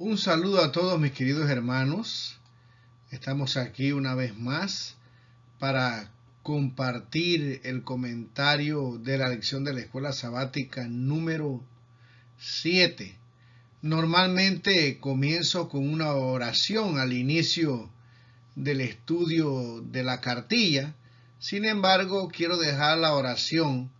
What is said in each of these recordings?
Un saludo a todos mis queridos hermanos. Estamos aquí una vez más para compartir el comentario de la lección de la escuela sabática número 7. Normalmente comienzo con una oración al inicio del estudio de la cartilla. Sin embargo, quiero dejar la oración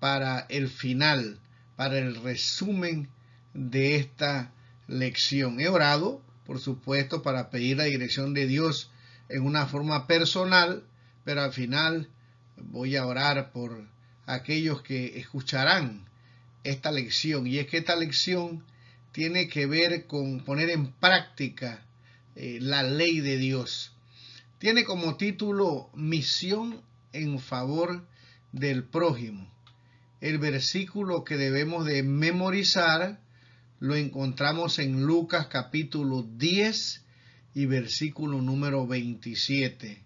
para el final, para el resumen de esta lección. He orado, por supuesto, para pedir la dirección de Dios en una forma personal, pero al final voy a orar por aquellos que escucharán esta lección. Y es que esta lección tiene que ver con poner en práctica la ley de Dios. Tiene como título Misión en favor del prójimo. El versículo que debemos de memorizar lo encontramos en Lucas capítulo 10 y versículo número 27.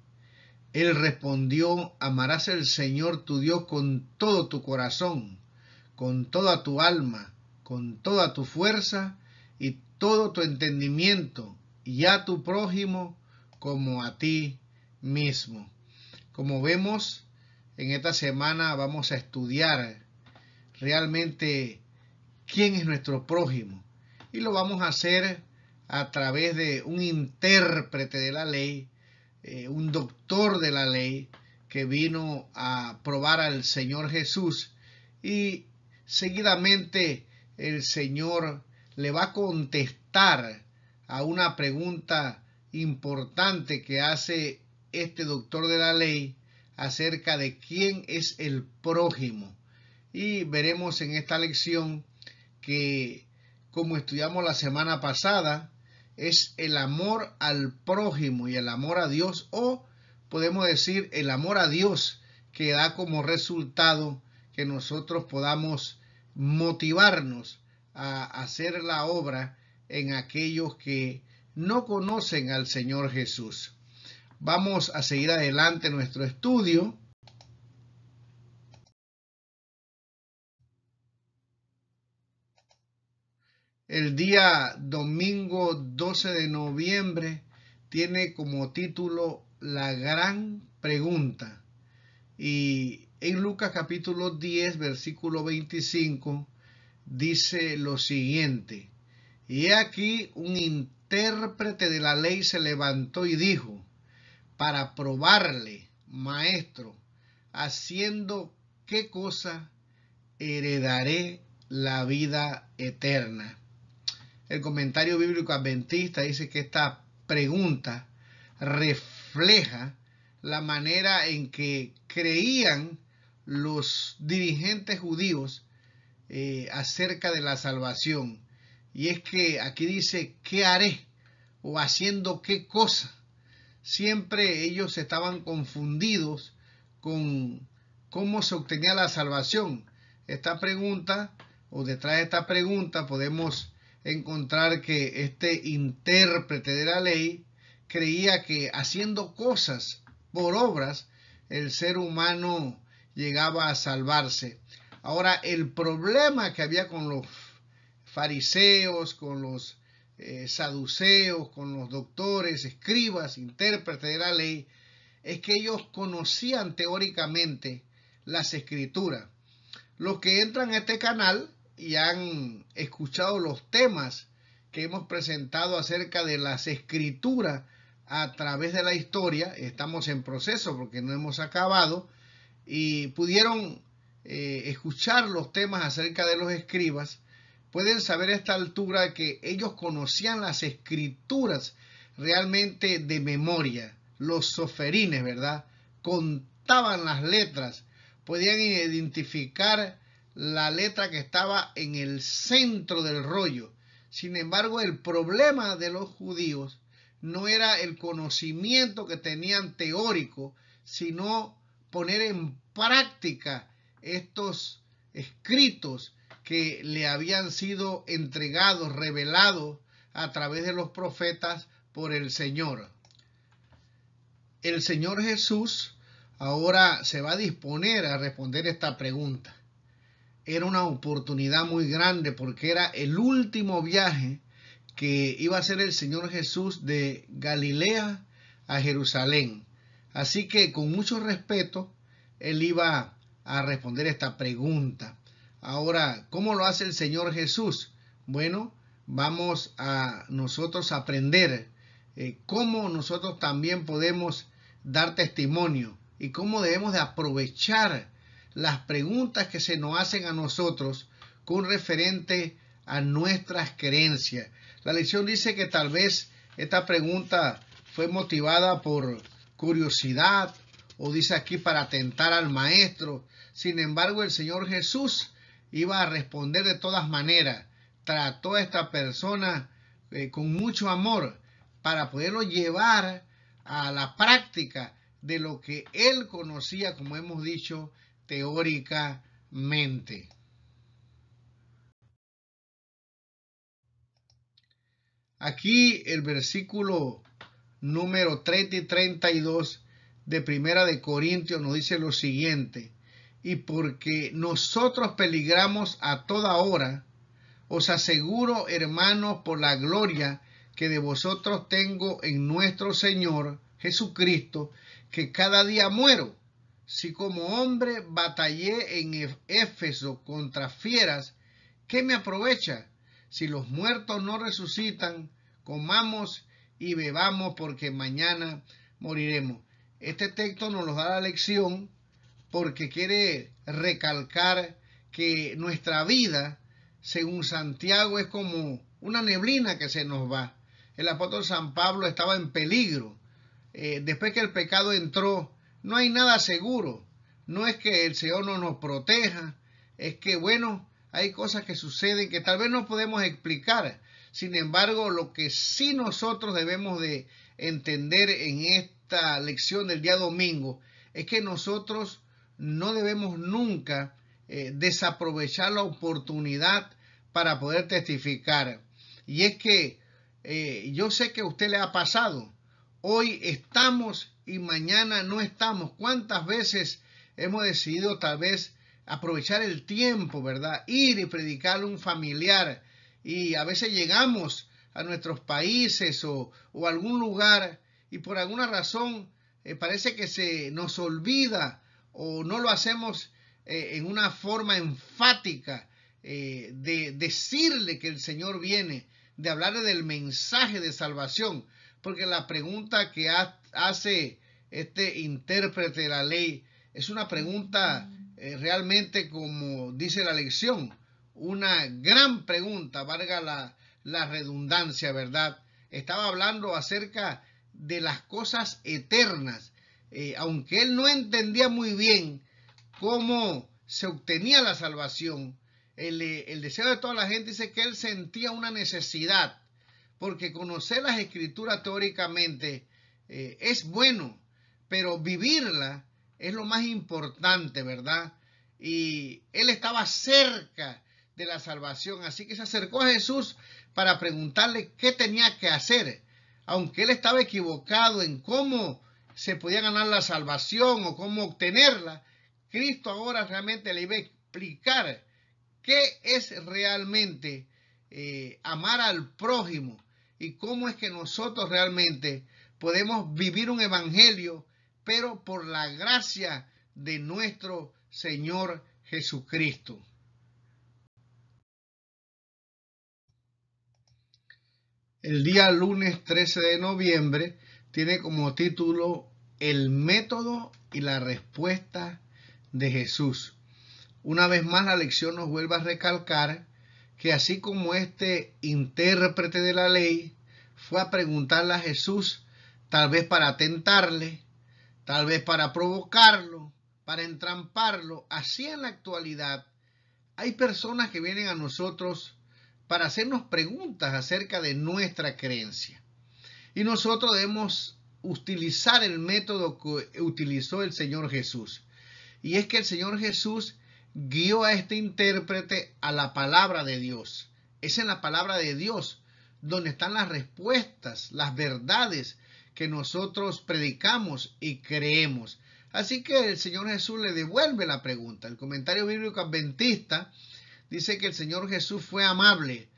Él respondió: amarás al Señor tu Dios con todo tu corazón, con toda tu alma, con toda tu fuerza y todo tu entendimiento, y a tu prójimo como a ti mismo. Como vemos, en esta semana vamos a estudiar realmente quién es nuestro prójimo, y lo vamos a hacer a través de un intérprete de la ley, un doctor de la ley que vino a probar al Señor Jesús, y seguidamente el Señor le va a contestar a una pregunta importante que hace este doctor de la ley acerca de quién es el prójimo. Y veremos en esta lección que, como estudiamos la semana pasada, es el amor al prójimo y el amor a Dios, o podemos decir el amor a Dios, que da como resultado que nosotros podamos motivarnos a hacer la obra en aquellos que no conocen al Señor Jesús. Vamos a seguir adelante nuestro estudio. El día domingo 12 de noviembre tiene como título La Gran Pregunta. Y en Lucas capítulo 10, versículo 25, dice lo siguiente: y he aquí un intérprete de la ley se levantó y dijo, para probarle: maestro, ¿haciendo qué cosa heredaré la vida eterna? El comentario bíblico adventista dice que esta pregunta refleja la manera en que creían los dirigentes judíos acerca de la salvación. Y es que aquí dice, ¿qué haré? O haciendo qué cosa. Siempre ellos estaban confundidos con cómo se obtenía la salvación. Esta pregunta, o detrás de esta pregunta, podemos encontrar que este intérprete de la ley creía que haciendo cosas por obras el ser humano llegaba a salvarse. Ahora, el problema que había con los fariseos, con los saduceos, con los doctores, escribas, intérpretes de la ley, es que ellos conocían teóricamente las escrituras. Los que entran a este canal y han escuchado los temas que hemos presentado acerca de las escrituras a través de la historia, estamos en proceso porque no hemos acabado, y pudieron escuchar los temas acerca de los escribas, pueden saber a esta altura que ellos conocían las escrituras realmente de memoria. Los soferines, ¿verdad? Contaban las letras, podían identificar la letra que estaba en el centro del rollo. Sin embargo, el problema de los judíos no era el conocimiento que tenían teórico, sino poner en práctica estos escritos que le habían sido entregados, revelados a través de los profetas por el Señor. El Señor Jesús ahora se va a disponer a responder esta pregunta. Era una oportunidad muy grande porque era el último viaje que iba a ser el Señor Jesús de Galilea a Jerusalén. Así que con mucho respeto, él iba a responder esta pregunta. Ahora, ¿cómo lo hace el Señor Jesús? Bueno, vamos a nosotros aprender cómo nosotros también podemos dar testimonio y cómo debemos de aprovechar las preguntas que se nos hacen a nosotros con referente a nuestras creencias. La lección dice que tal vez esta pregunta fue motivada por curiosidad o dice aquí para tentar al maestro. Sin embargo, el Señor Jesús iba a responder de todas maneras. Trató a esta persona con mucho amor para poderlo llevar a la práctica de lo que él conocía, como hemos dicho, teóricamente. Aquí el versículo número 30 y 32 de Primera de Corintios nos dice lo siguiente: y porque nosotros peligramos a toda hora, os aseguro, hermanos, por la gloria que de vosotros tengo en nuestro Señor Jesucristo, que cada día muero. Si como hombre batallé en Éfeso contra fieras, ¿qué me aprovecha? Si los muertos no resucitan, comamos y bebamos, porque mañana moriremos. Este texto nos lo da la lección porque quiere recalcar que nuestra vida, según Santiago, es como una neblina que se nos va. El apóstol San Pablo estaba en peligro. Después que el pecado entró, no hay nada seguro. No es que el Señor no nos proteja, es que, bueno, hay cosas que suceden que tal vez no podemos explicar. Sin embargo, lo que sí nosotros debemos de entender en esta lección del día domingo es que nosotros no debemos nunca desaprovechar la oportunidad para poder testificar. Y es que yo sé que a usted le ha pasado. Hoy estamos y mañana no estamos. ¿Cuántas veces hemos decidido tal vez aprovechar el tiempo, verdad? Ir y predicarle a un familiar, y a veces llegamos a nuestros países o algún lugar y por alguna razón parece que se nos olvida o no lo hacemos en una forma enfática de decirle que el Señor viene, de hablarle del mensaje de salvación, porque la pregunta que hace este intérprete de la ley es una pregunta realmente, como dice la lección, una gran pregunta, valga la redundancia, ¿verdad? Estaba hablando acerca de las cosas eternas, aunque él no entendía muy bien cómo se obtenía la salvación. El deseo de toda la gente dice que él sentía una necesidad, porque conocer las escrituras teóricamente es bueno, pero vivirla es lo más importante, ¿verdad? Y él estaba cerca de la salvación, así que se acercó a Jesús para preguntarle qué tenía que hacer, aunque él estaba equivocado en cómo se podía ganar la salvación o cómo obtenerla. Cristo ahora realmente le iba a explicar qué es realmente amar al prójimo y cómo es que nosotros realmente podemos vivir un evangelio, pero por la gracia de nuestro Señor Jesucristo. El día lunes 13 de noviembre tiene como título El método y la respuesta de Jesús. Una vez más la lección nos vuelve a recalcar que así como este intérprete de la ley fue a preguntarle a Jesús, tal vez para tentarle, tal vez para provocarlo, para entramparlo, así en la actualidad hay personas que vienen a nosotros para hacernos preguntas acerca de nuestra creencia. Y nosotros debemos utilizar el método que utilizó el Señor Jesús. Y es que el Señor Jesús guió a este intérprete a la palabra de Dios. Es en la palabra de Dios donde están las respuestas, las verdades que nosotros predicamos y creemos. Así que el Señor Jesús le devuelve la pregunta. El comentario bíblico adventista dice que el Señor Jesús fue amable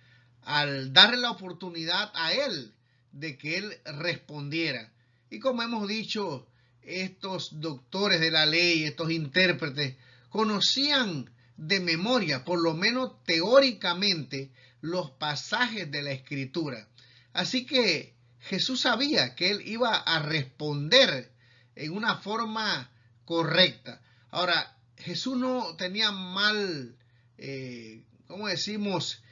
al darle la oportunidad a él de que él respondiera. Y como hemos dicho, estos doctores de la ley, estos intérpretes, conocían de memoria, por lo menos teóricamente, los pasajes de la Escritura. Así que Jesús sabía que él iba a responder en una forma correcta. Ahora, Jesús no tenía ¿cómo decimos?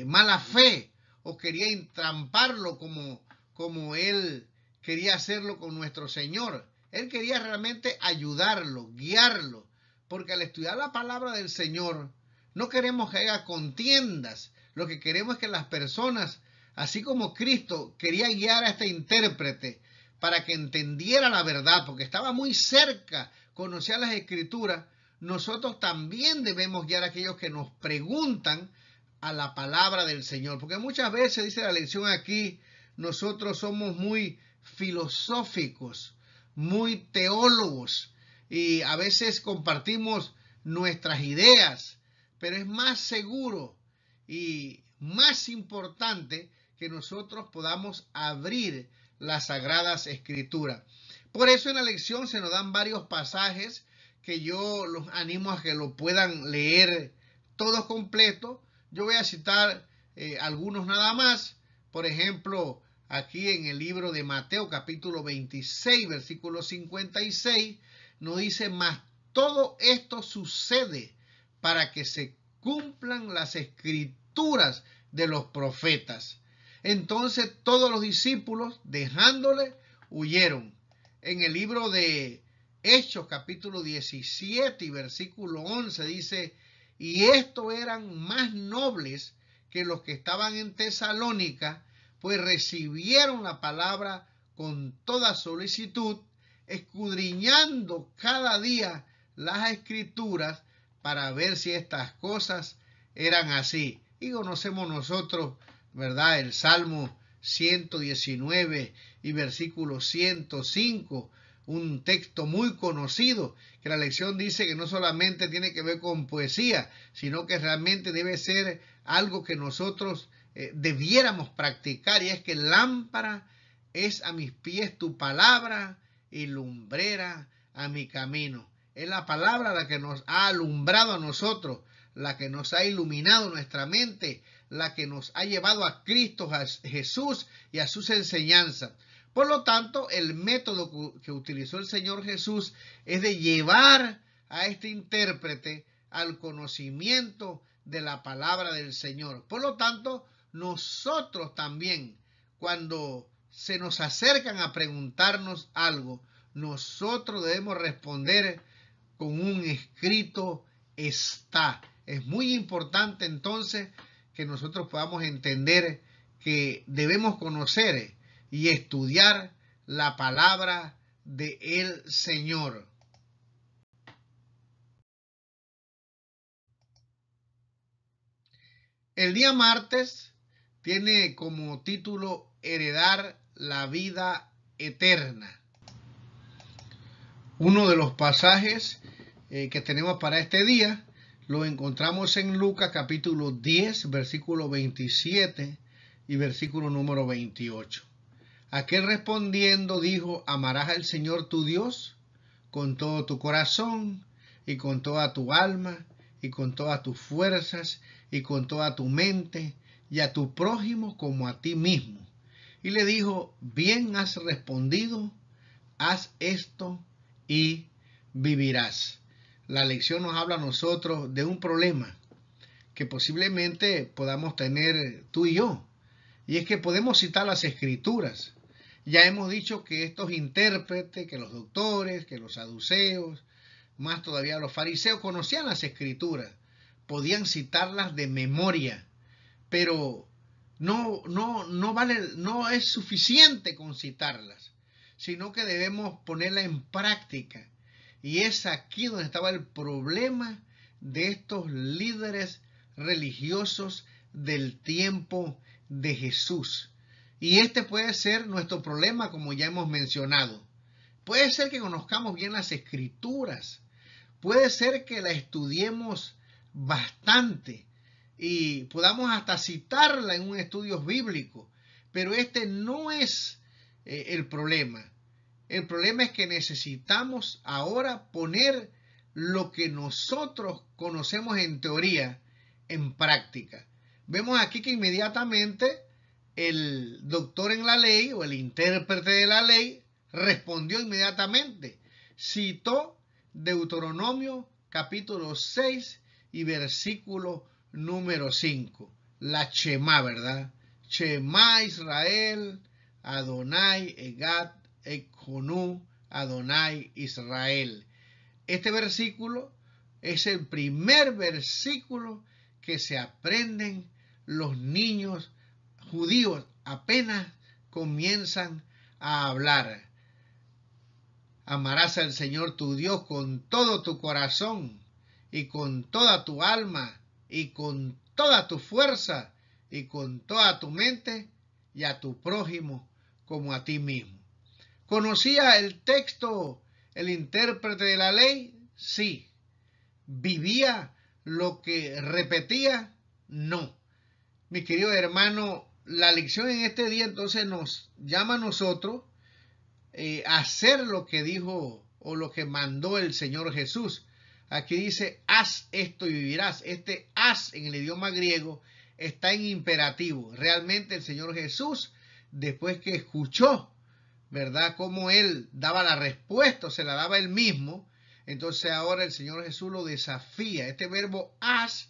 Mala fe, o quería entramparlo como él quería hacerlo con nuestro Señor. Él quería realmente ayudarlo, guiarlo, porque al estudiar la palabra del Señor no queremos que haya contiendas. Lo que queremos es que las personas, así como Cristo quería guiar a este intérprete para que entendiera la verdad, porque estaba muy cerca, conocía las Escrituras, nosotros también debemos guiar a aquellos que nos preguntan a la palabra del Señor. Porque muchas veces, dice la lección aquí, nosotros somos muy filosóficos, muy teólogos, y a veces compartimos nuestras ideas, pero es más seguro y más importante que nosotros podamos abrir las Sagradas Escrituras. Por eso en la lección se nos dan varios pasajes que yo los animo a que lo puedan leer todos completos. Yo voy a citar algunos nada más. Por ejemplo, aquí en el libro de Mateo capítulo 26, versículo 56, nos dice: mas todo esto sucede para que se cumplan las escrituras de los profetas. Entonces todos los discípulos, dejándole, huyeron. En el libro de Hechos capítulo 17 y versículo 11 dice: y estos eran más nobles que los que estaban en Tesalónica, pues recibieron la palabra con toda solicitud, escudriñando cada día las Escrituras para ver si estas cosas eran así. Y conocemos nosotros, ¿verdad?, el Salmo 119 y versículo 105, un texto muy conocido, que la lección dice que no solamente tiene que ver con poesía, sino que realmente debe ser algo que nosotros debiéramos practicar, y es que lámpara es a mis pies tu palabra y lumbrera a mi camino. Es la palabra la que nos ha alumbrado a nosotros, la que nos ha iluminado nuestra mente, la que nos ha llevado a Cristo Jesús y a sus enseñanzas. Por lo tanto, el método que utilizó el Señor Jesús es de llevar a este intérprete al conocimiento de la palabra del Señor. Por lo tanto, nosotros también, cuando se nos acercan a preguntarnos algo, nosotros debemos responder con un escrito está. Es muy importante entonces que nosotros podamos entender que debemos conocer y estudiar la palabra del Señor. El día martes tiene como título Heredar la vida eterna. Uno de los pasajes que tenemos para este día lo encontramos en Lucas capítulo 10, versículo 27 y versículo número 28. Aquel respondiendo dijo: amarás al Señor tu Dios con todo tu corazón y con toda tu alma y con todas tus fuerzas y con toda tu mente, y a tu prójimo como a ti mismo. Y le dijo: bien has respondido, haz esto y vivirás. La lección nos habla a nosotros de un problema que posiblemente podamos tener tú y yo, y es que podemos citar las Escrituras. Ya hemos dicho que estos intérpretes, que los doctores, que los saduceos, más todavía los fariseos, conocían las Escrituras, podían citarlas de memoria, pero no es suficiente con citarlas, sino que debemos ponerla en práctica. Y es aquí donde estaba el problema de estos líderes religiosos del tiempo de Jesús. Y este puede ser nuestro problema, como ya hemos mencionado. Puede ser que conozcamos bien las Escrituras, puede ser que la estudiemos bastante, y podamos hasta citarla en un estudio bíblico, pero este no es el problema. El problema es que necesitamos ahora poner lo que nosotros conocemos en teoría en práctica. Vemos aquí que inmediatamente el doctor en la ley o el intérprete de la ley respondió inmediatamente. Citó Deuteronomio capítulo 6 y versículo número 5. La Shema, ¿verdad? Shema Israel, Adonai Egad Ekhonu, Adonai Israel. Este versículo es el primer versículo que se aprenden los niños judíos apenas comienzan a hablar. Amarás al Señor tu Dios con todo tu corazón y con toda tu alma y con toda tu fuerza y con toda tu mente y a tu prójimo como a ti mismo. ¿Conocía el texto el intérprete de la ley? Sí. ¿Vivía lo que repetía? No. Mi querido hermano, la lección en este día entonces nos llama a nosotros a hacer lo que dijo o lo que mandó el Señor Jesús. Aquí dice, haz esto y vivirás. Este haz en el idioma griego está en imperativo. Realmente el Señor Jesús, después que escuchó, ¿verdad?, cómo él daba la respuesta, o se la daba él mismo, entonces ahora el Señor Jesús lo desafía. Este verbo haz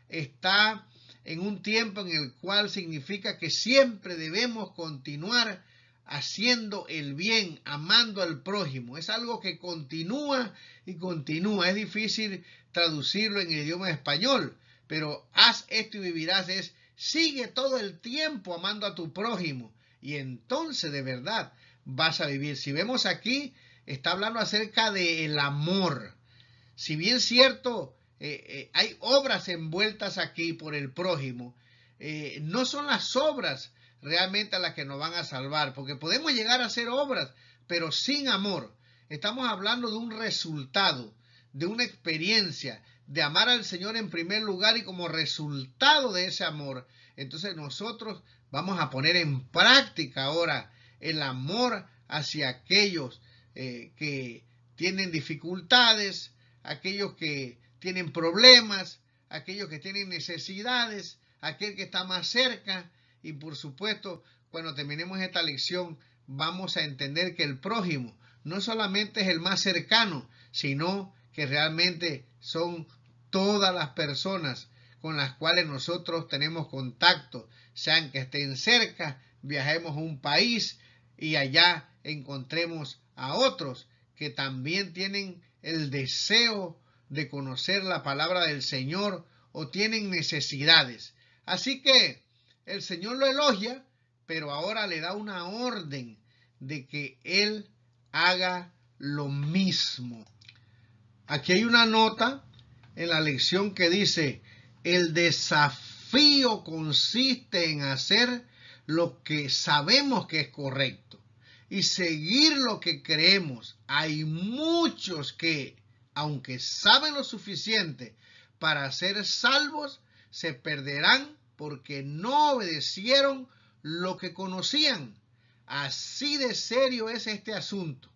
está en un tiempo en el cual significa que siempre debemos continuar haciendo el bien, amando al prójimo. Es algo que continúa y continúa. Es difícil traducirlo en el idioma español, pero haz esto y vivirás es sigue todo el tiempo amando a tu prójimo y entonces de verdad vas a vivir. Si vemos aquí, está hablando acerca del amor. Si bien es cierto, hay obras envueltas aquí por el prójimo, no son las obras realmente las que nos van a salvar, porque podemos llegar a hacer obras, pero sin amor. Estamos hablando de un resultado, de una experiencia, de amar al Señor en primer lugar y como resultado de ese amor, entonces nosotros vamos a poner en práctica ahora el amor hacia aquellos que tienen dificultades, aquellos que tienen problemas, aquellos que tienen necesidades, aquel que está más cerca. Y por supuesto, cuando terminemos esta lección, vamos a entender que el prójimo no solamente es el más cercano, sino que realmente son todas las personas con las cuales nosotros tenemos contacto, sean que estén cerca, viajemos a un país y allá encontremos a otros que también tienen el deseo de conocer la palabra del Señor o tienen necesidades. Así que el Señor lo elogia, pero ahora le da una orden de que Él haga lo mismo. Aquí hay una nota en la lección que dice, el desafío consiste en hacer lo que sabemos que es correcto y seguir lo que creemos. Hay muchos que, aunque saben lo suficiente para ser salvos, se perderán porque no obedecieron lo que conocían. Así de serio es este asunto.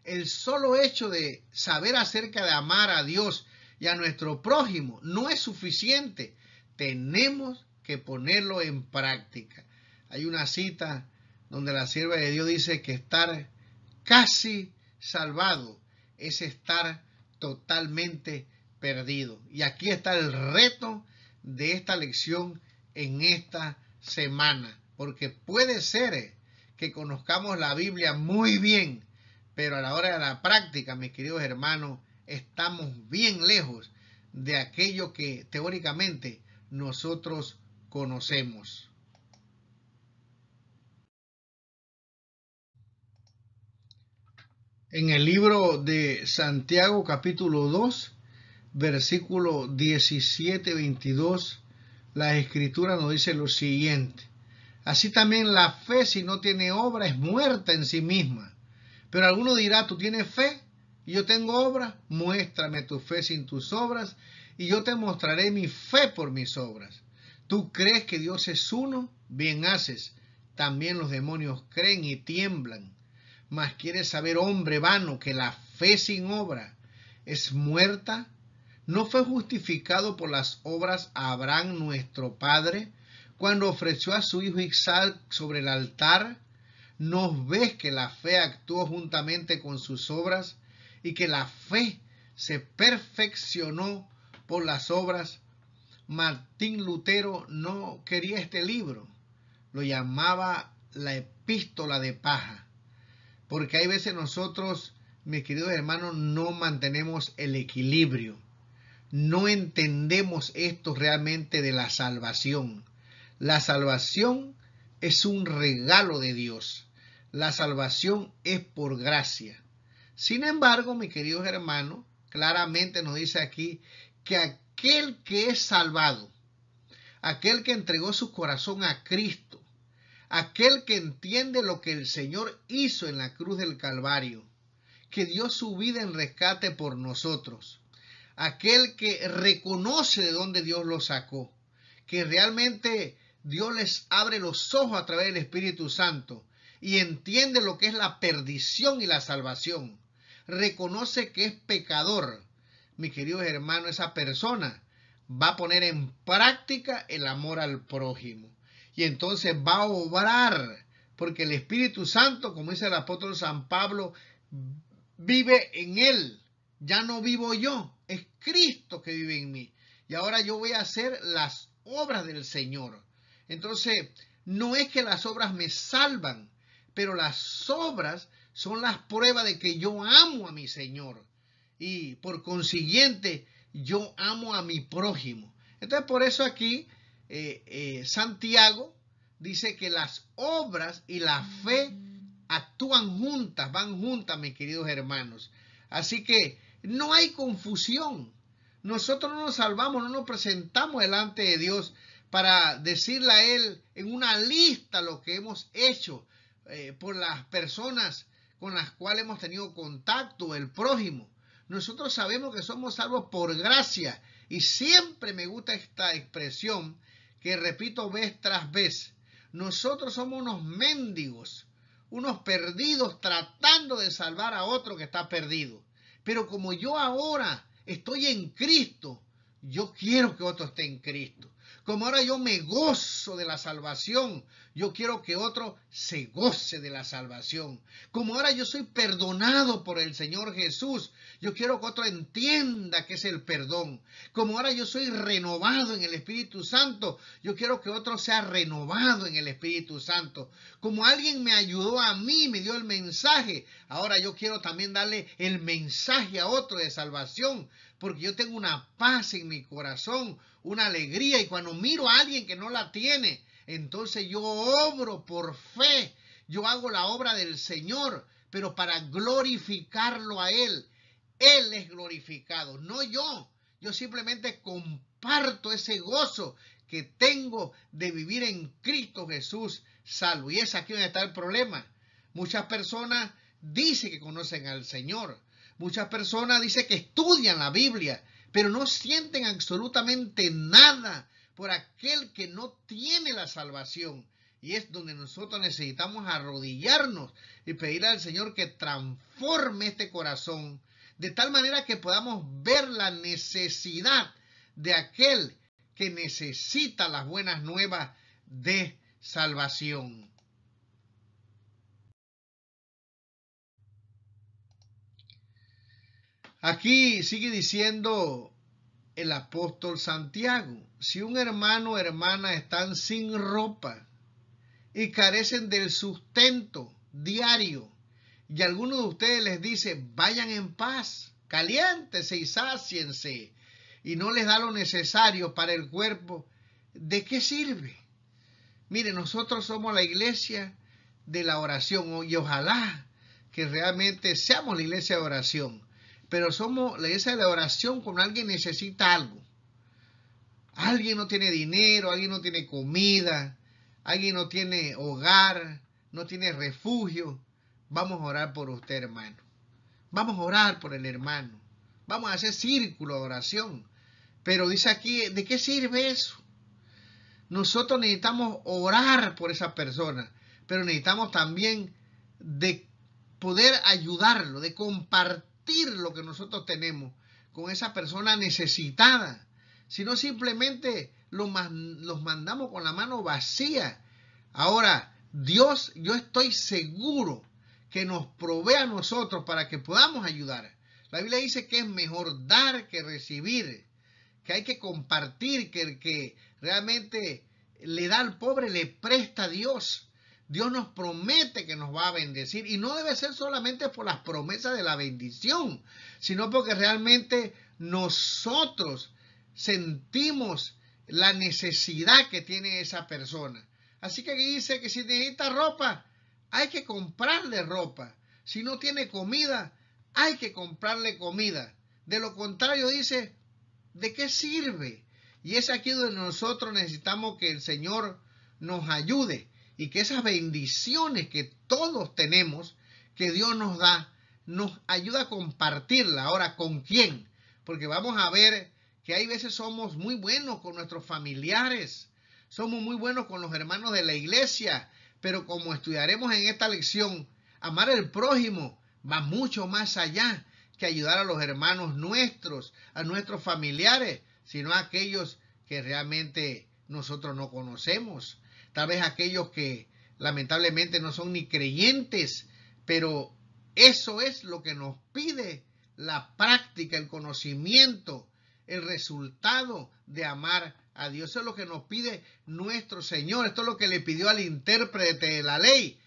El solo hecho de saber acerca de amar a Dios y a nuestro prójimo no es suficiente. Tenemos que ponerlo en práctica. Hay una cita donde la sierva de Dios dice que estar casi salvado es estar totalmente perdido. Y aquí está el reto de esta lección en esta semana, porque puede ser que conozcamos la Biblia muy bien, pero a la hora de la práctica, mis queridos hermanos, estamos bien lejos de aquello que teóricamente nosotros conocemos. En el libro de Santiago capítulo 2, versículo 17-22, la Escritura nos dice lo siguiente. Así también la fe, si no tiene obra, es muerta en sí misma. Pero alguno dirá, ¿tú tienes fe y yo tengo obra? Muéstrame tu fe sin tus obras y yo te mostraré mi fe por mis obras. ¿Tú crees que Dios es uno? Bien haces. También los demonios creen y tiemblan. Mas quieres saber, hombre vano, que la fe sin obra es muerta. ¿No fue justificado por las obras Abraham nuestro padre cuando ofreció a su hijo Isaac sobre el altar? ¿No ves que la fe actuó juntamente con sus obras y que la fe se perfeccionó por las obras? Martín Lutero no quería este libro, lo llamaba la epístola de paja, porque hay veces nosotros, mis queridos hermanos, no mantenemos el equilibrio, no entendemos esto realmente de la salvación. La salvación es un regalo de Dios, la salvación es por gracia. Sin embargo, mis queridos hermanos, claramente nos dice aquí que aquel que es salvado, aquel que entregó su corazón a Cristo, aquel que entiende lo que el Señor hizo en la cruz del Calvario, que dio su vida en rescate por nosotros, aquel que reconoce de dónde Dios lo sacó, que realmente Dios les abre los ojos a través del Espíritu Santo y entiende lo que es la perdición y la salvación, reconoce que es pecador. Mis queridos hermanos, esa persona va a poner en práctica el amor al prójimo y entonces va a obrar, porque el Espíritu Santo, como dice el apóstol San Pablo, vive en él. Ya no vivo yo, es Cristo que vive en mí. Y ahora yo voy a hacer las obras del Señor. Entonces, no es que las obras me salvan, pero las obras son las pruebas de que yo amo a mi Señor. Y por consiguiente, yo amo a mi prójimo. Entonces, por eso aquí Santiago dice que las obras y la fe actúan juntas, van juntas, mis queridos hermanos. Así que no hay confusión. Nosotros no nos salvamos, no nos presentamos delante de Dios para decirle a Él en una lista lo que hemos hecho por las personas con las cuales hemos tenido contacto, el prójimo. Nosotros sabemos que somos salvos por gracia y siempre me gusta esta expresión que repito vez tras vez. Nosotros somos unos mendigos, unos perdidos tratando de salvar a otro que está perdido. Pero como yo ahora estoy en Cristo, yo quiero que otro esté en Cristo. Como ahora yo me gozo de la salvación, yo quiero que otro se goce de la salvación. Como ahora yo soy perdonado por el Señor Jesús, yo quiero que otro entienda que es el perdón. Como ahora yo soy renovado en el Espíritu Santo, yo quiero que otro sea renovado en el Espíritu Santo. Como alguien me ayudó a mí, me dio el mensaje, ahora yo quiero también darle el mensaje a otro de salvación, porque yo tengo una paz en mi corazón, una alegría, y cuando miro a alguien que no la tiene, entonces yo obro por fe, yo hago la obra del Señor, pero para glorificarlo a Él. Él es glorificado, no yo. Yo simplemente comparto ese gozo que tengo de vivir en Cristo Jesús salvo. Y es aquí donde está el problema. Muchas personas dicen que conocen al Señor. Muchas personas dicen que estudian la Biblia, pero no sienten absolutamente nada por aquel que no tiene la salvación. Y es donde nosotros necesitamos arrodillarnos y pedirle al Señor que transforme este corazón de tal manera que podamos ver la necesidad de aquel que necesita las buenas nuevas de salvación. Aquí sigue diciendo el apóstol Santiago, si un hermano o hermana están sin ropa y carecen del sustento diario, y alguno de ustedes les dice, vayan en paz, caliéntense y sáciense, y no les da lo necesario para el cuerpo, ¿de qué sirve? Mire, nosotros somos la iglesia de la oración, y ojalá que realmente seamos la iglesia de oración, pero somos la iglesia de la oración cuando alguien necesita algo. Alguien no tiene dinero, alguien no tiene comida, alguien no tiene hogar, no tiene refugio. Vamos a orar por usted, hermano. Vamos a orar por el hermano. Vamos a hacer círculo de oración. Pero dice aquí, ¿de qué sirve eso? nosotros necesitamos orar por esa persona, pero necesitamos también de poder ayudarlo, de compartir lo que nosotros tenemos con esa persona necesitada. Si no, simplemente los mandamos con la mano vacía. Ahora, Dios, yo estoy seguro que nos provee a nosotros para que podamos ayudar. La Biblia dice que es mejor dar que recibir, que hay que compartir, que el que realmente le da al pobre le presta a Dios. Dios nos promete que nos va a bendecir, y no debe ser solamente por las promesas de la bendición, sino porque realmente nosotros sentimos la necesidad que tiene esa persona. Así que aquí dice que si necesita ropa, hay que comprarle ropa. Si no tiene comida, hay que comprarle comida. De lo contrario, dice, ¿de qué sirve? Y es aquí donde nosotros necesitamos que el Señor nos ayude, y que esas bendiciones que todos tenemos, que Dios nos da, nos ayuda a compartirla. Ahora, ¿con quién? Porque vamos a ver que hay veces somos muy buenos con nuestros familiares, somos muy buenos con los hermanos de la iglesia, pero como estudiaremos en esta lección, amar al prójimo va mucho más allá que ayudar a los hermanos nuestros, a nuestros familiares, sino a aquellos que realmente nosotros no conocemos. Tal vez aquellos que lamentablemente no son ni creyentes, pero eso es lo que nos pide la práctica, el conocimiento, el resultado de amar a Dios. Eso es lo que nos pide nuestro Señor. Esto es lo que le pidió al intérprete de la ley.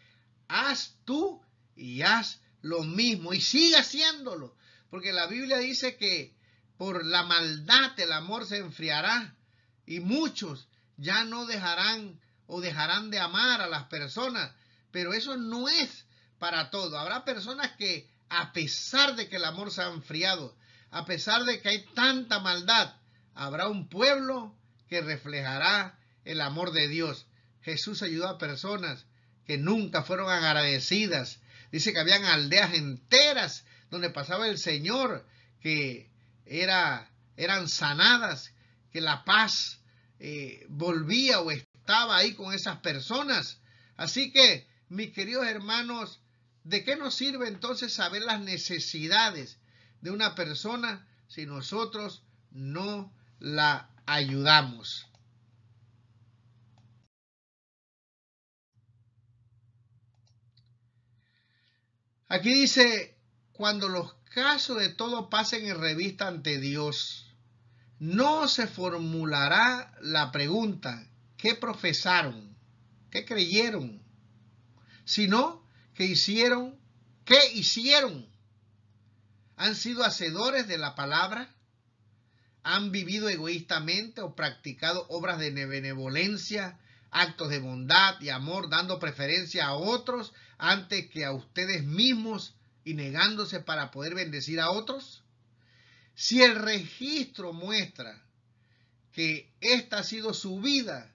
Haz tú y haz lo mismo, y sigue haciéndolo, porque la Biblia dice que por la maldad el amor se enfriará, y muchos ya no dejarán de amar a las personas. Pero eso no es para todo. Habrá personas que, a pesar de que el amor se ha enfriado, a pesar de que hay tanta maldad, habrá un pueblo que reflejará el amor de Dios. Jesús ayudó a personas que nunca fueron agradecidas. Dice que habían aldeas enteras donde pasaba el Señor, que eran sanadas, que la paz volvía o estaba ahí con esas personas. Así que, mis queridos hermanos, ¿de qué nos sirve entonces saber las necesidades de una persona si nosotros no la ayudamos? Aquí dice, cuando los casos de todo pasen en revista ante Dios, no se formulará la pregunta, ¿qué profesaron? ¿Qué creyeron? Sino, ¿qué hicieron? ¿Qué hicieron? ¿Han sido hacedores de la palabra? ¿Han vivido egoístamente o practicado obras de benevolencia, actos de bondad y amor, dando preferencia a otros antes que a ustedes mismos y negándose para poder bendecir a otros? Si el registro muestra que esta ha sido su vida,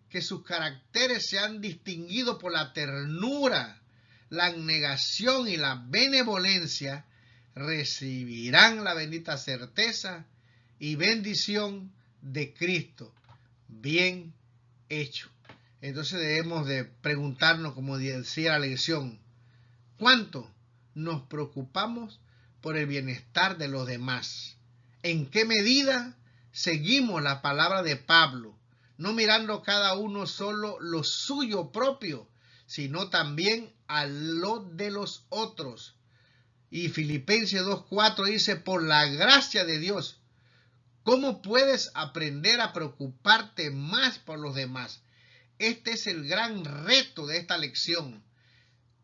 que sus caracteres se han distinguido por la ternura, la abnegación y la benevolencia, recibirán la bendita certeza y bendición de Cristo. Bien hecho. Entonces debemos de preguntarnos, como decía la lección, ¿cuánto nos preocupamos por el bienestar de los demás? ¿En qué medida seguimos la palabra de Pablo, no mirando cada uno solo lo suyo propio, sino también a lo de los otros? Y Filipenses 2:4 dice, por la gracia de Dios, ¿cómo puedes aprender a preocuparte más por los demás? Este es el gran reto de esta lección.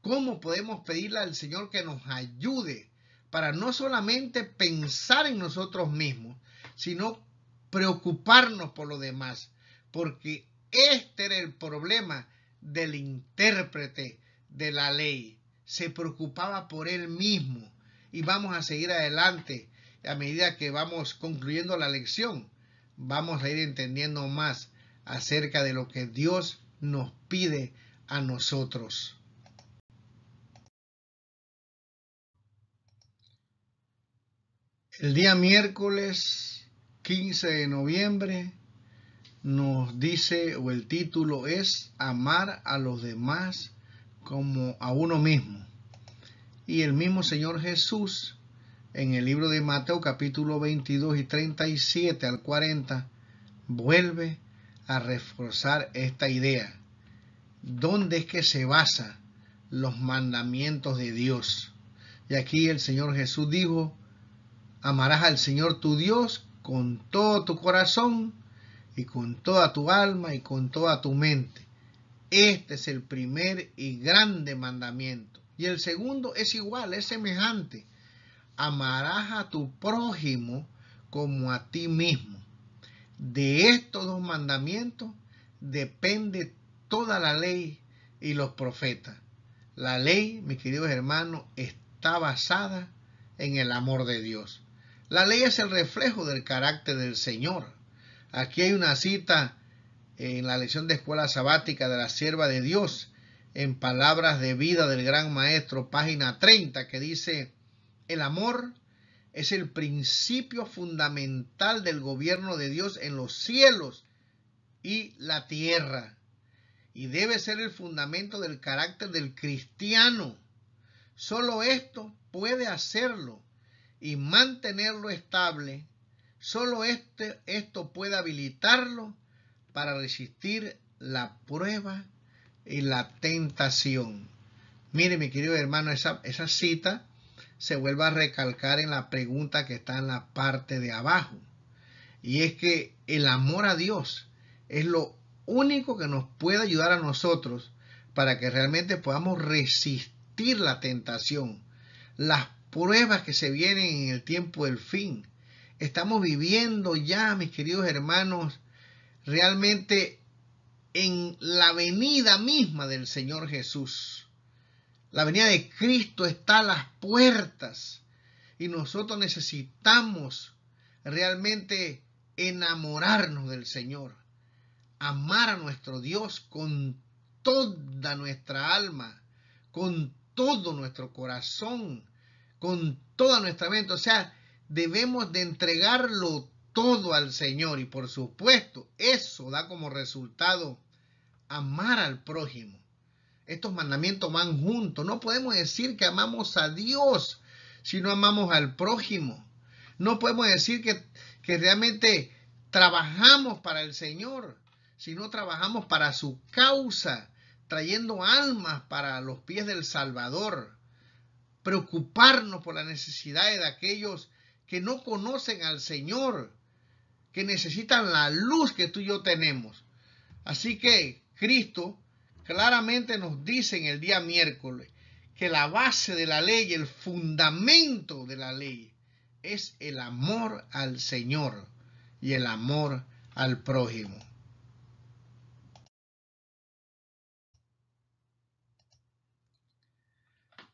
¿Cómo podemos pedirle al Señor que nos ayude para no solamente pensar en nosotros mismos, sino preocuparnos por los demás? Porque este era el problema del intérprete de la ley. Se preocupaba por él mismo. Y vamos a seguir adelante. A medida que vamos concluyendo la lección, vamos a ir entendiendo más acerca de lo que Dios nos pide a nosotros. El día miércoles 15 de noviembre nos dice, o el título es amar a los demás como a uno mismo. Y el mismo Señor Jesús, en el libro de Mateo capítulo 22 y 37 al 40, vuelve a reforzar esta idea. ¿Dónde es que se basan los mandamientos de Dios? Y aquí el Señor Jesús dijo, amarás al Señor tu Dios con todo tu corazón y con toda tu alma y con toda tu mente. Este es el primer y grande mandamiento. Y el segundo es igual, es semejante. Amarás a tu prójimo como a ti mismo. De estos dos mandamientos depende toda la ley y los profetas. La ley, mis queridos hermanos, está basada en el amor de Dios. La ley es el reflejo del carácter del Señor. Aquí hay una cita en la lección de escuela sabática de la sierva de Dios, en Palabras de Vida del Gran Maestro, página 30, que dice, el amor es el principio fundamental del gobierno de Dios en los cielos y la tierra, y debe ser el fundamento del carácter del cristiano. Solo esto puede hacerlo y mantenerlo estable. Solo esto puede habilitarlo para resistir la prueba y la tentación. Mire, mi querido hermano, esa cita se vuelve a recalcar en la pregunta que está en la parte de abajo. Y es que el amor a Dios es lo único que nos puede ayudar a nosotros para que realmente podamos resistir la tentación, las pruebas que se vienen en el tiempo del fin. Estamos viviendo ya, mis queridos hermanos, realmente en la venida misma del Señor Jesús. La venida de Cristo está a las puertas y nosotros necesitamos realmente enamorarnos del Señor, amar a nuestro Dios con toda nuestra alma, con todo nuestro corazón, con toda nuestra mente. O sea, debemos de entregarlo todo al Señor y por supuesto eso da como resultado amar al prójimo. Estos mandamientos van juntos. No podemos decir que amamos a Dios si no amamos al prójimo. No podemos decir que realmente trabajamos para el Señor si no trabajamos para su causa, trayendo almas para los pies del Salvador. Preocuparnos por las necesidades de aquellos que no conocen al Señor, que necesitan la luz que tú y yo tenemos. Así que Cristo claramente nos dice en el día miércoles que la base de la ley, el fundamento de la ley, es el amor al Señor y el amor al prójimo.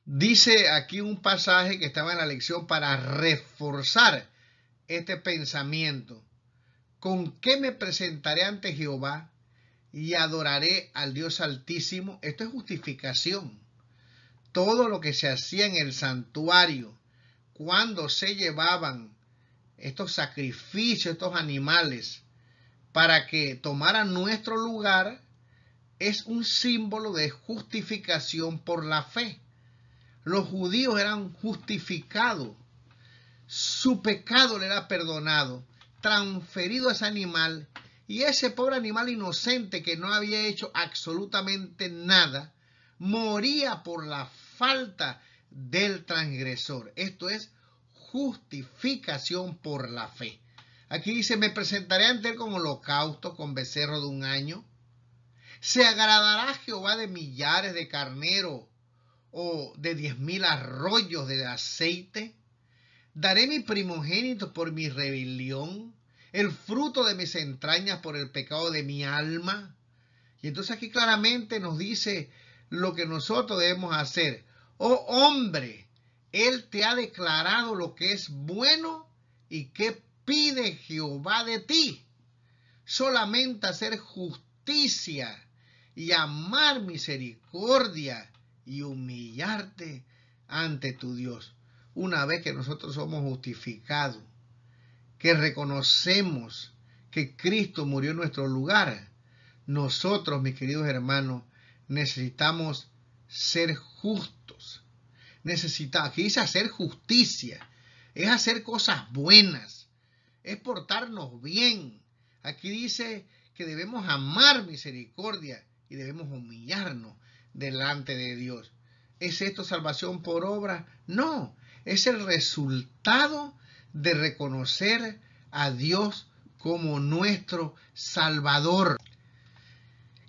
Dice aquí un pasaje que estaba en la lección para reforzar este pensamiento. ¿Con qué me presentaré ante Jehová y adoraré al Dios Altísimo? Esto es justificación. Todo lo que se hacía en el santuario, cuando se llevaban estos sacrificios, estos animales, para que tomaran nuestro lugar, es un símbolo de justificación por la fe. Los judíos eran justificados, su pecado le era perdonado, transferido a ese animal, y ese pobre animal inocente que no había hecho absolutamente nada, moría por la falta del transgresor. Esto es justificación por la fe. Aquí dice, me presentaré ante él como holocausto con becerro de un año. ¿Se agradará Jehová de millares de carneros o de 10,000 arroyos de aceite? ¿Daré mi primogénito por mi rebelión, el fruto de mis entrañas por el pecado de mi alma? Y entonces aquí claramente nos dice lo que nosotros debemos hacer. Oh hombre, Él te ha declarado lo que es bueno y qué pide Jehová de ti. Solamente hacer justicia y amar misericordia y humillarte ante tu Dios. Una vez que nosotros somos justificados, que reconocemos que Cristo murió en nuestro lugar. Nosotros, mis queridos hermanos, necesitamos ser justos. Aquí dice hacer justicia, es hacer cosas buenas, es portarnos bien. Aquí dice que debemos amar misericordia y debemos humillarnos delante de Dios. ¿Es esto salvación por obra? No, es el resultado de reconocer a Dios como nuestro Salvador.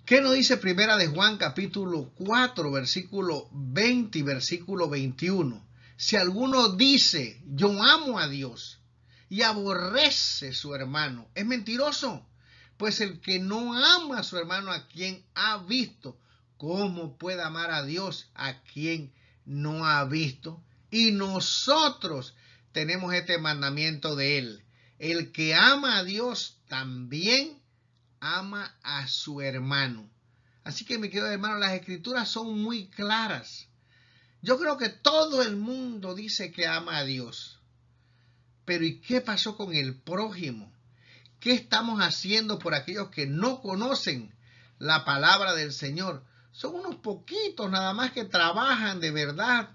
¿Qué nos dice Primera de Juan capítulo 4, versículo 20 y versículo 21? Si alguno dice, yo amo a Dios y aborrece a su hermano, es mentiroso. Pues el que no ama a su hermano a quien ha visto, ¿cómo puede amar a Dios a quien no ha visto? Y nosotros tenemos este mandamiento de él. El que ama a Dios también ama a su hermano. Así que, mi querido hermano, las escrituras son muy claras. Yo creo que todo el mundo dice que ama a Dios. Pero ¿y qué pasó con el prójimo? ¿Qué estamos haciendo por aquellos que no conocen la palabra del Señor? Son unos poquitos nada más que trabajan de verdad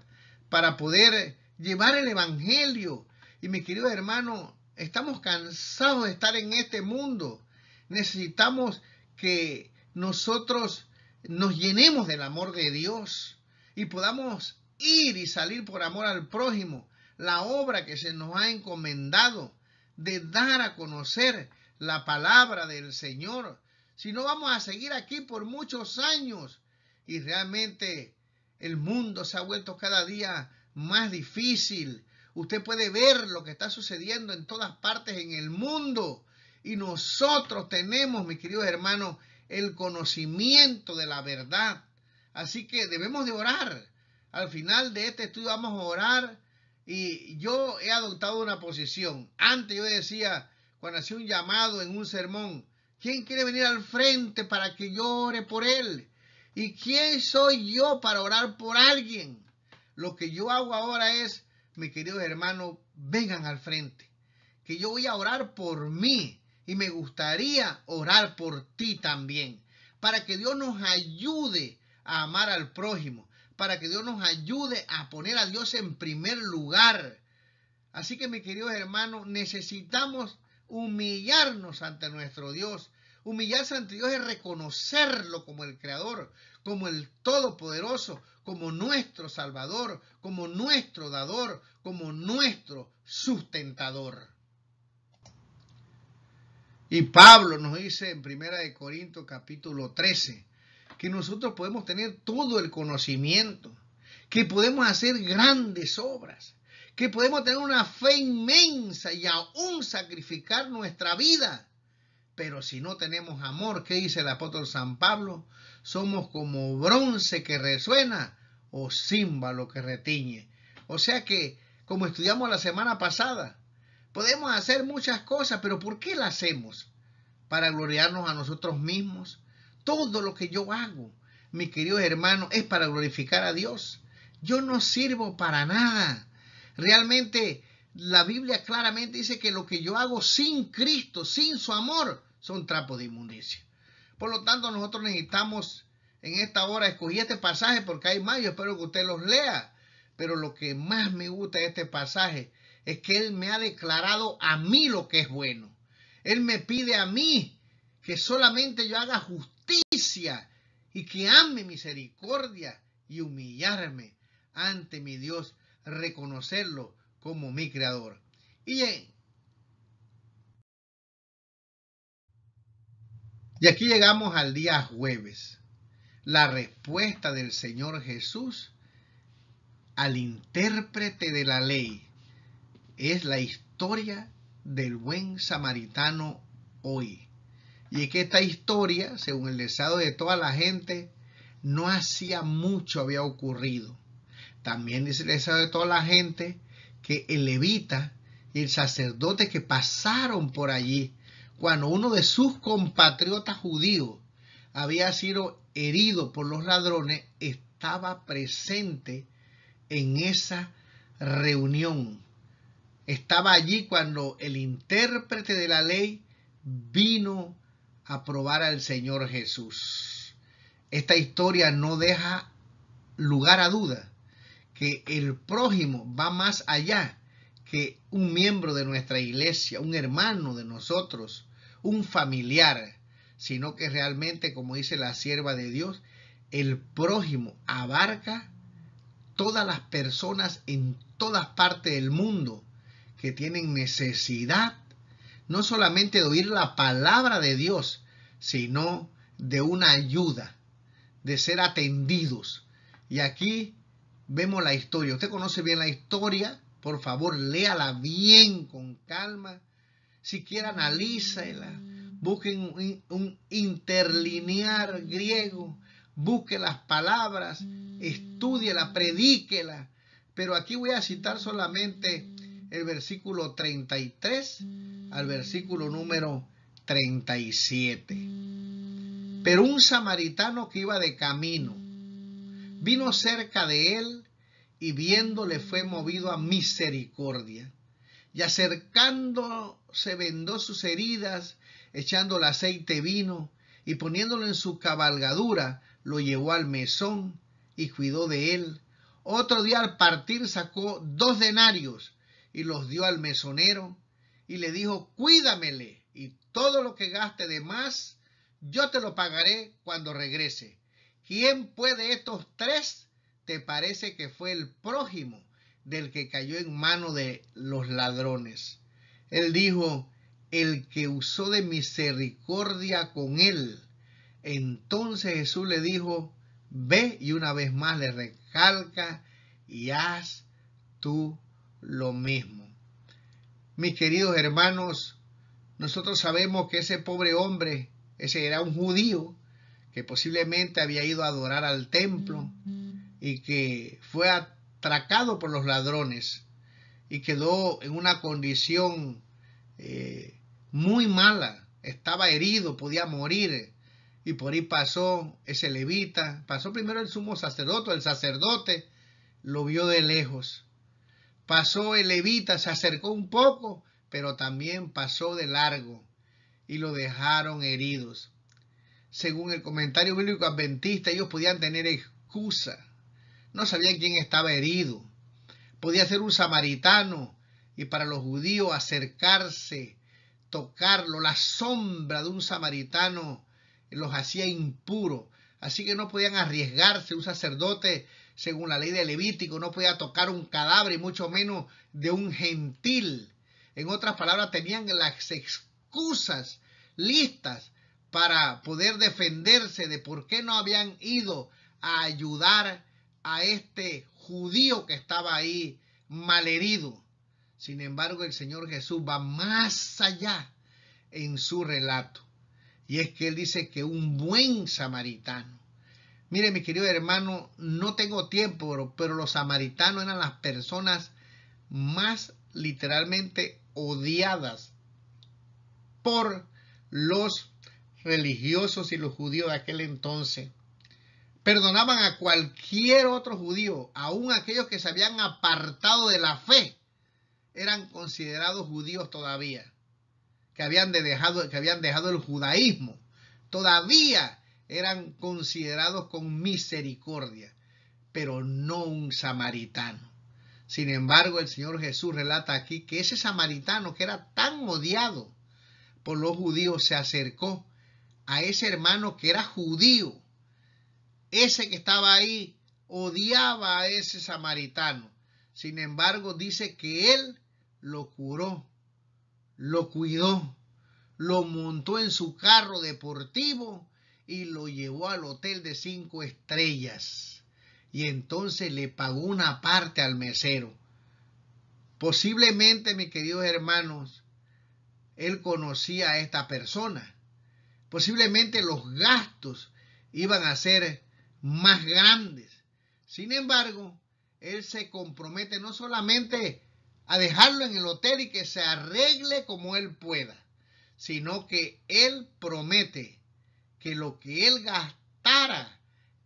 para poder llevar el evangelio. Y mi querido hermano, estamos cansados de estar en este mundo. Necesitamos que nosotros nos llenemos del amor de Dios y podamos ir y salir por amor al prójimo. La obra que se nos ha encomendado de dar a conocer la palabra del Señor. Si no, vamos a seguir aquí por muchos años y realmente el mundo se ha vuelto cada día más difícil. Usted puede ver lo que está sucediendo en todas partes en el mundo y nosotros tenemos, mis queridos hermanos, el conocimiento de la verdad. Así que debemos de orar. Al final de este estudio vamos a orar. Y yo he adoptado una posición. Antes yo decía, cuando hacía un llamado en un sermón, ¿quién quiere venir al frente para que yo ore por él? ¿Y quién soy yo para orar por alguien? Lo que yo hago ahora es, mis queridos hermanos, vengan al frente, que yo voy a orar por mí y me gustaría orar por ti también, para que Dios nos ayude a amar al prójimo, para que Dios nos ayude a poner a Dios en primer lugar. Así que, mis queridos hermanos, necesitamos humillarnos ante nuestro Dios. Humillarse ante Dios es reconocerlo como el Creador, como el Todopoderoso, como nuestro Salvador, como nuestro Dador, como nuestro sustentador. Y Pablo nos dice en 1 Corintios capítulo 13, que nosotros podemos tener todo el conocimiento, que podemos hacer grandes obras, que podemos tener una fe inmensa y aún sacrificar nuestra vida. Pero si no tenemos amor, ¿qué dice el apóstol San Pablo? Somos como bronce que resuena o címbalo que retiñe. O sea que, como estudiamos la semana pasada, podemos hacer muchas cosas, pero ¿por qué las hacemos? ¿Para gloriarnos a nosotros mismos? Todo lo que yo hago, mis queridos hermanos, es para glorificar a Dios. Yo no sirvo para nada. Realmente la Biblia claramente dice que lo que yo hago sin Cristo, sin su amor, son trapos de inmundicia. Por lo tanto, nosotros necesitamos en esta hora escoger este pasaje porque hay más, yo espero que usted los lea. Pero lo que más me gusta de este pasaje es que Él me ha declarado a mí lo que es bueno. Él me pide a mí que solamente yo haga justicia y que ame misericordia y humillarme ante mi Dios, reconocerlo como mi Creador. Y aquí llegamos al día jueves. La respuesta del Señor Jesús al intérprete de la ley es la historia del buen samaritano hoy. Y es que esta historia, según el deseo de toda la gente, no hacía mucho había ocurrido. También dice el deseo de toda la gente que el levita y el sacerdote que pasaron por allí, cuando uno de sus compatriotas judíos había sido herido por los ladrones, estaba presente en esa reunión. Estaba allí cuando el intérprete de la ley vino a probar al Señor Jesús. Esta historia no deja lugar a duda que el prójimo va más allá que un miembro de nuestra iglesia, un hermano de nosotros, un familiar, sino que realmente, como dice la sierva de Dios, el prójimo abarca todas las personas en todas partes del mundo que tienen necesidad no solamente de oír la palabra de Dios, sino de una ayuda, de ser atendidos. Y aquí vemos la historia. Usted conoce bien la historia, por favor, léala bien, con calma. Siquiera analícela. Busquen un interlinear griego. Busque las palabras, estúdiela, predíquela. Pero aquí voy a citar solamente el versículo 33 al versículo número 37. Pero un samaritano que iba de camino vino cerca de él y viéndole fue movido a misericordia. Y acercándose vendó sus heridas, echándole aceite y vino, y poniéndolo en su cabalgadura, lo llevó al mesón y cuidó de él. Otro día al partir sacó 2 denarios y los dio al mesonero y le dijo: cuídamele, y todo lo que gaste de más yo te lo pagaré cuando regrese. ¿Quién puede estos 3 te parece que fue el prójimo del que cayó en mano de los ladrones? Él dijo: el que usó de misericordia con él. Entonces Jesús le dijo: ve, y una vez más le recalca: y haz tú lo mismo. Mis queridos hermanos, nosotros sabemos que ese pobre hombre, ese era un judío que posiblemente había ido a adorar al templo y que fue atracado por los ladrones y quedó en una condición muy mala. Estaba herido, podía morir. Y por ahí pasó ese levita, pasó primero el sumo sacerdote, el sacerdote lo vio de lejos. Pasó el levita, se acercó un poco, pero también pasó de largo y lo dejaron heridos. Según el comentario bíblico adventista, ellos podían tener excusa. No sabían quién estaba herido. Podía ser un samaritano, y para los judíos acercarse, tocarlo, la sombra de un samaritano los hacía impuros. Así que no podían arriesgarse. Un sacerdote, según la ley de Levítico, no podía tocar un cadáver, y mucho menos de un gentil. En otras palabras, tenían las excusas listas para poder defenderse de por qué no habían ido a ayudar a este judío que estaba ahí malherido. Sin embargo, el Señor Jesús va más allá en su relato. Y es que Él dice que un buen samaritano. Mire, mi querido hermano, no tengo tiempo, pero los samaritanos eran las personas más literalmente odiadas por los religiosos y los judíos de aquel entonces. Perdonaban a cualquier otro judío, aun aquellos que se habían apartado de la fe, eran considerados judíos todavía, que habían dejado el judaísmo, todavía eran considerados con misericordia, pero no un samaritano. Sin embargo, el Señor Jesús relata aquí que ese samaritano, que era tan odiado por los judíos, se acercó a ese hermano que era judío. Ese que estaba ahí odiaba a ese samaritano. Sin embargo, dice que él lo curó, lo cuidó, lo montó en su carro deportivo y lo llevó al hotel de 5 estrellas. Y entonces le pagó una parte al mesero. Posiblemente, mis queridos hermanos, él conocía a esta persona. Posiblemente los gastos iban a ser más grandes. Sin embargo, él se compromete no solamente a dejarlo en el hotel y que se arregle como él pueda, sino que él promete que lo que él gastara,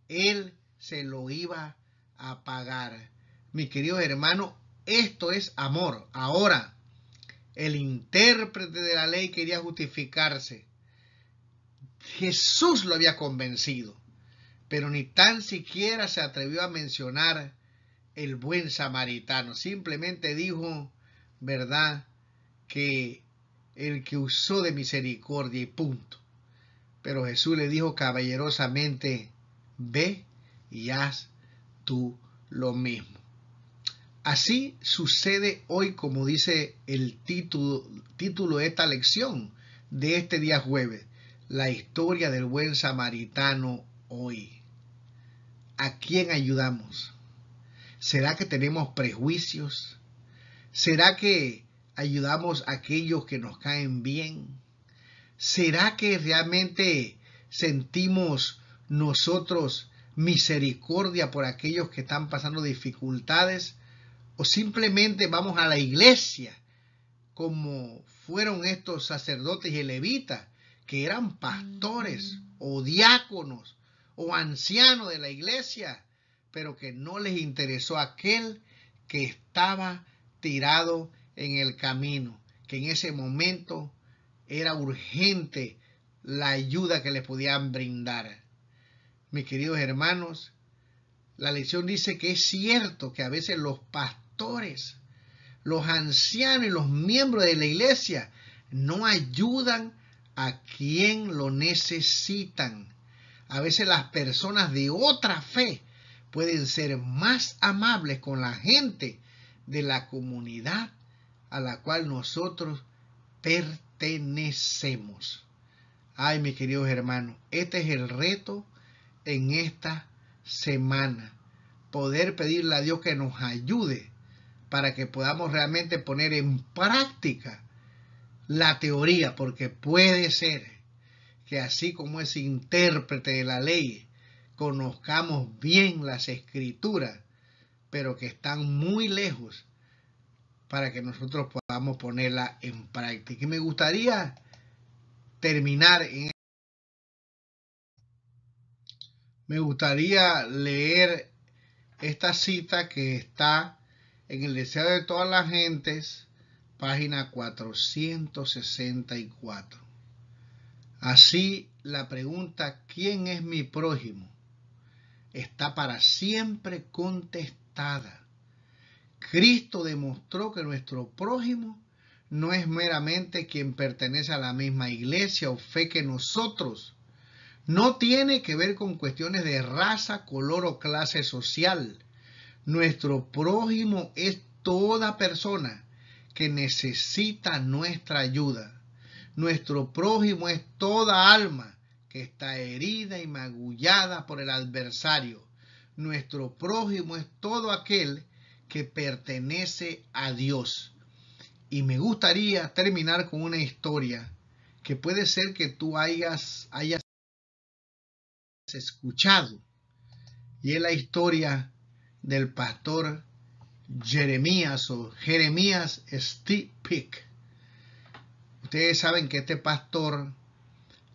él se lo iba a pagar. Mis queridos hermanos, esto es amor. Ahora, El intérprete de la ley quería justificarse. Jesús lo había convencido, pero ni tan siquiera se atrevió a mencionar el buen samaritano. Simplemente dijo, ¿verdad?, que el que usó de misericordia y punto. Pero Jesús le dijo caballerosamente, ve y haz tú lo mismo. Así sucede hoy, como dice el título de esta lección de este día jueves, la historia del buen samaritano hoy. ¿A quién ayudamos? ¿Será que tenemos prejuicios? ¿Será que ayudamos a aquellos que nos caen bien? ¿Será que realmente sentimos nosotros misericordia por aquellos que están pasando dificultades? ¿O simplemente vamos a la iglesia como fueron estos sacerdotes y levitas, que eran pastores o diáconos o ancianos de la iglesia, pero que no les interesó aquel que estaba tirado en el camino, que en ese momento era urgente la ayuda que le podían brindar? Mis queridos hermanos, la lección dice que es cierto que a veces los pastores, los ancianos y los miembros de la iglesia no ayudan a quien lo necesitan. A veces las personas de otra fe pueden ser más amables con la gente de la comunidad a la cual nosotros pertenecemos. Ay, mis queridos hermanos, este es el reto en esta semana. Poder pedirle a Dios que nos ayude para que podamos realmente poner en práctica la teoría, porque puede ser que así como ese intérprete de la ley conozcamos bien las escrituras, pero que están muy lejos para que nosotros podamos ponerla en práctica. Y me gustaría terminar me gustaría leer esta cita que está en el Deseo de todas las gentes, página 464. Así, la pregunta ¿quién es mi prójimo?, está para siempre contestada. Cristo demostró que nuestro prójimo no es meramente quien pertenece a la misma iglesia o fe que nosotros. No tiene que ver con cuestiones de raza, color o clase social. Nuestro prójimo es toda persona que necesita nuestra ayuda. Nuestro prójimo es toda alma que está herida y magullada por el adversario. Nuestro prójimo es todo aquel que pertenece a Dios. Y me gustaría terminar con una historia que puede ser que tú hayas escuchado. Y es la historia del pastor Jeremías Steve Peck. Ustedes saben que este pastor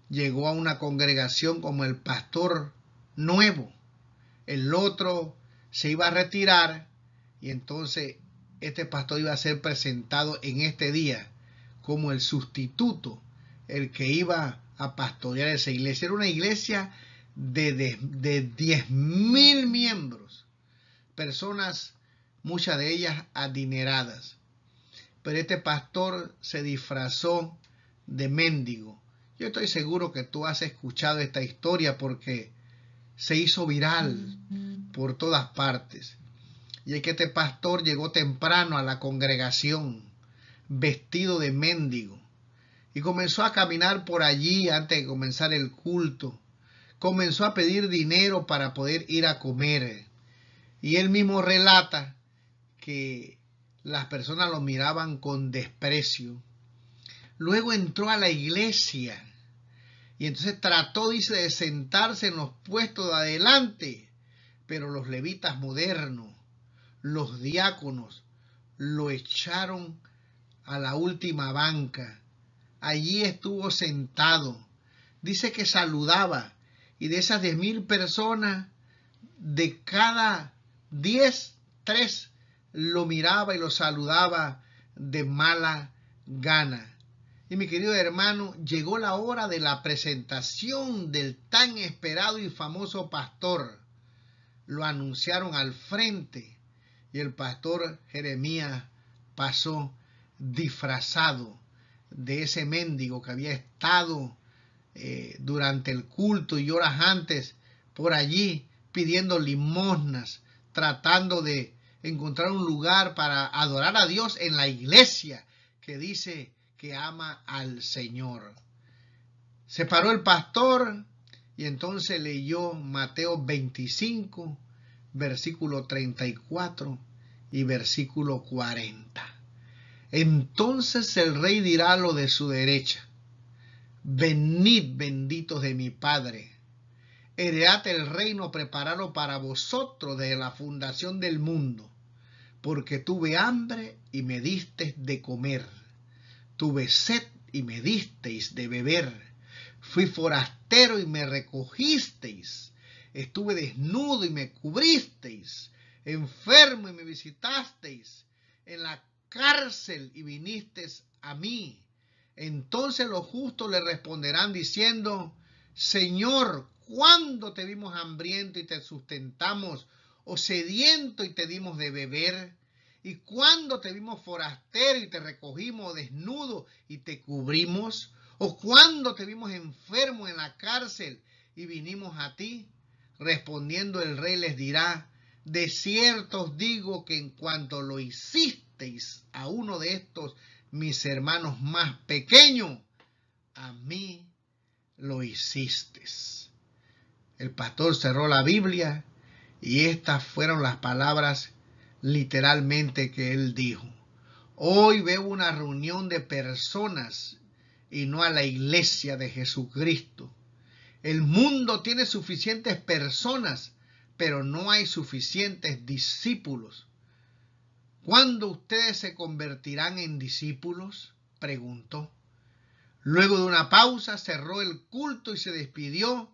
llegó a una congregación como el pastor nuevo. El otro se iba a retirar y entonces este pastor iba a ser presentado en este día como el sustituto, el que iba a pastorear esa iglesia. Era una iglesia de 10,000 miembros, personas, muchas de ellas adineradas. Pero este pastor se disfrazó de mendigo. Yo estoy seguro que tú has escuchado esta historia porque se hizo viral por todas partes. Y es que este pastor llegó temprano a la congregación vestido de mendigo y comenzó a caminar por allí antes de comenzar el culto. Comenzó a pedir dinero para poder ir a comer. Y él mismo relata que las personas lo miraban con desprecio. Luego entró a la iglesia y entonces trató, dice, de sentarse en los puestos de adelante, pero los levitas modernos, los diáconos, lo echaron a la última banca. Allí estuvo sentado. Dice que saludaba, y de esas 10,000 personas, de cada 10, 3 lo miraba y lo saludaba de mala gana. Y mi querido hermano, llegó la hora de la presentación del tan esperado y famoso pastor. Lo anunciaron al frente y el pastor Jeremías pasó disfrazado de ese mendigo que había estado durante el culto y horas antes por allí pidiendo limosnas, tratando de encontrar un lugar para adorar a Dios en la iglesia que dice que ama al Señor. Se paró el pastor y entonces leyó Mateo 25, versículo 34 y versículo 40. Entonces el rey dirá a lo de su derecha: venid, benditos de mi Padre, heredad el reino preparado para vosotros desde la fundación del mundo, porque tuve hambre y me disteis de comer, tuve sed y me disteis de beber, fui forastero y me recogisteis, estuve desnudo y me cubristeis, enfermo y me visitasteis, en la cárcel y vinisteis a mí. Entonces los justos le responderán diciendo: Señor, ¿cuándo te vimos hambriento y te sustentamos, o sediento y te dimos de beber? ¿Y cuándo te vimos forastero y te recogimos, desnudo y te cubrimos? ¿O cuándo te vimos enfermo en la cárcel y vinimos a ti? Respondiendo el rey les dirá: de cierto os digo que en cuanto lo hicisteis a uno de estos mis hermanos más pequeños, a mí lo hicisteis. El pastor cerró la Biblia y estas fueron las palabras literalmente que él dijo. Hoy veo una reunión de personas y no a la iglesia de Jesucristo. El mundo tiene suficientes personas, pero no hay suficientes discípulos. ¿Cuándo ustedes se convertirán en discípulos?, preguntó. Luego de una pausa cerró el culto y se despidió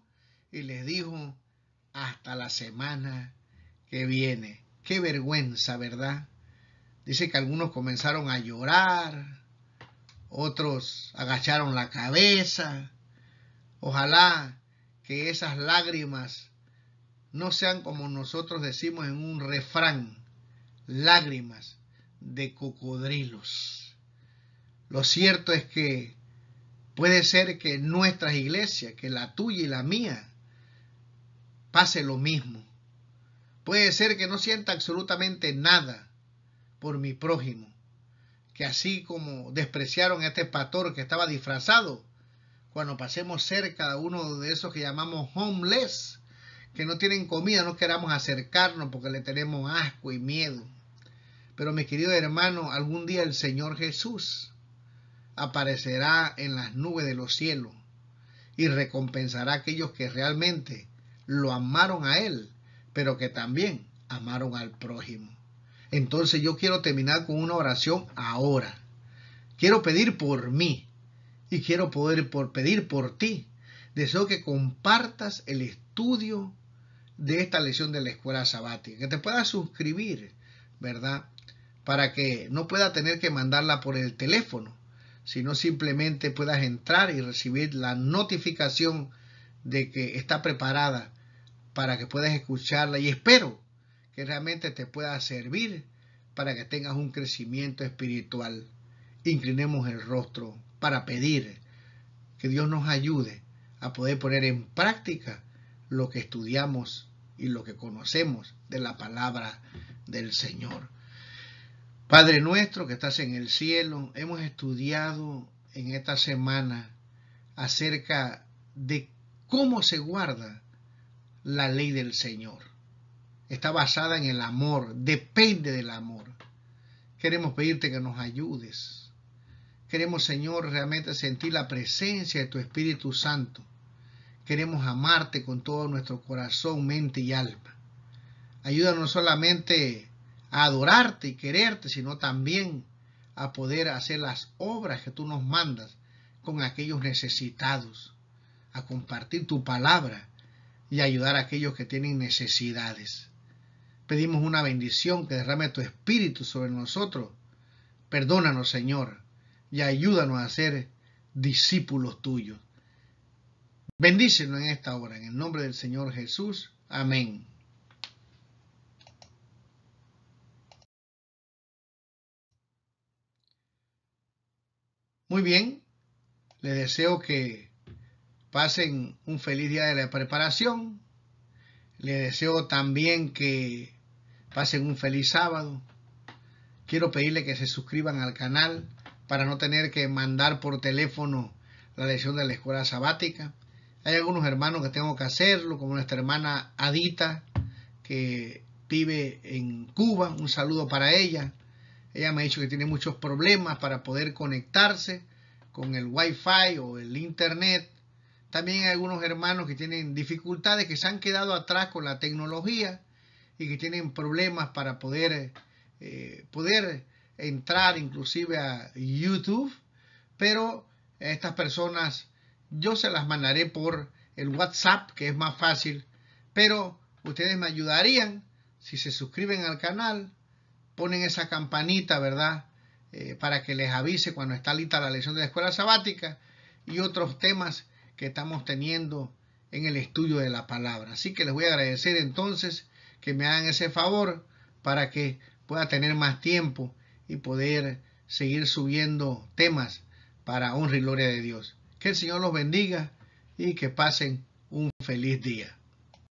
y les dijo: hasta la semana que viene. Qué vergüenza, ¿verdad? Dice que algunos comenzaron a llorar, otros agacharon la cabeza. Ojalá que esas lágrimas no sean, como nosotros decimos en un refrán, lágrimas de cocodrilos. Lo cierto es que puede ser que en nuestras iglesias, que la tuya y la mía, pase lo mismo. Puede ser que no sienta absolutamente nada por mi prójimo, que así como despreciaron a este pastor que estaba disfrazado, cuando pasemos cerca de uno de esos que llamamos homeless, que no tienen comida, no queramos acercarnos porque le tenemos asco y miedo. Pero mi querido hermano, algún día el Señor Jesús aparecerá en las nubes de los cielos y recompensará a aquellos que realmente lo amaron a Él, pero que también amaron al prójimo. Entonces yo quiero terminar con una oración ahora. Quiero pedir por mí y quiero pedir por ti. Deseo que compartas el estudio de esta lección de la escuela sabática, que te puedas suscribir, ¿verdad? Para que no pueda tener que mandarla por el teléfono, sino simplemente puedas entrar y recibir la notificación de que está preparada para que puedas escucharla, y espero que realmente te pueda servir para que tengas un crecimiento espiritual. Inclinemos el rostro para pedir que Dios nos ayude a poder poner en práctica lo que estudiamos y lo que conocemos de la palabra del Señor. Padre nuestro que estás en el cielo, hemos estudiado en esta semana acerca de cómo se guarda la ley del Señor. Está basada en el amor, depende del amor. Queremos pedirte que nos ayudes. Queremos, Señor, realmente sentir la presencia de tu Espíritu Santo. Queremos amarte con todo nuestro corazón, mente y alma. Ayúdanos no solamente a adorarte y quererte, sino también a poder hacer las obras que tú nos mandas con aquellos necesitados, a compartir tu palabra y ayudar a aquellos que tienen necesidades. Pedimos una bendición, que derrame tu Espíritu sobre nosotros. Perdónanos, Señor, y ayúdanos a ser discípulos tuyos. Bendícenos en esta hora, en el nombre del Señor Jesús. Amén. Muy bien, les deseo que pasen un feliz día de la preparación. Les deseo también que pasen un feliz sábado. Quiero pedirle que se suscriban al canal para no tener que mandar por teléfono la lección de la escuela sabática. Hay algunos hermanos que tengo que hacerlo, como nuestra hermana Adita, que vive en Cuba. Un saludo para ella. Ella me ha dicho que tiene muchos problemas para poder conectarse con el Wi-Fi o el Internet. También hay algunos hermanos que tienen dificultades, que se han quedado atrás con la tecnología y que tienen problemas para poder entrar inclusive a YouTube. Pero estas personas yo se las mandaré por el WhatsApp, que es más fácil. Pero ustedes me ayudarían si se suscriben al canal, ponen esa campanita, ¿verdad? Para que les avise cuando está lista la lección de la escuela sabática y otros temas que estamos teniendo en el estudio de la palabra. Así que les voy a agradecer entonces que me hagan ese favor para que pueda tener más tiempo y poder seguir subiendo temas para honra y gloria de Dios. Que el Señor los bendiga y que pasen un feliz día.